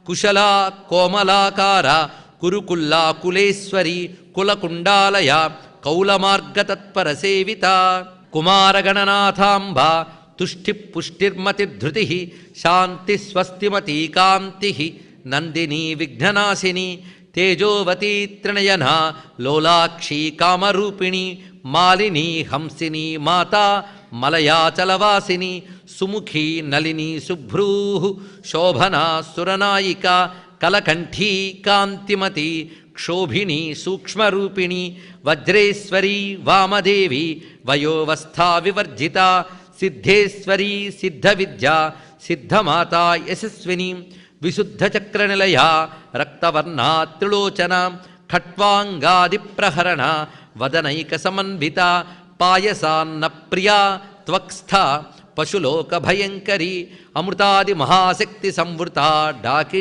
Kushala కోమలాకార కురుకుల్లా Kuleshwari కులకుండాలయ కౌలమార్గతత్పర Savitha కుమారగణనాథాంబ Tushti పుష్టిర్మతిధృతి Shanti స్వస్తిమతీ Kanthi Nandini విఘ్ననాశిని తేజోవతీ Trinayana లోలాక్షీ కామరూపిణి Malini Hamsini Mata మలయాచలవాసిని సుముఖీ Nalini శుభ్రూ Shobhana సురనాయిక కలకంఠీ కాంతిమతి క్షోభిని సూక్ష్మరూపిణి వజ్రేశ్వరీ వామదేవి వయోవస్థా వివర్జిత Siddheshwari సిద్ధవిద్యా సిద్ధమాతా Yashaswini విశుద్ధచక్రనిలయ రక్తవర్ణా Trilochana ఖట్వాంగాదిప్రహరణ వదనైక సమన్విత పాయసాన్న Priya త్వక్స్థ పశులోక భయంకరి అమృతాది Mahashakti సంవృత డాకి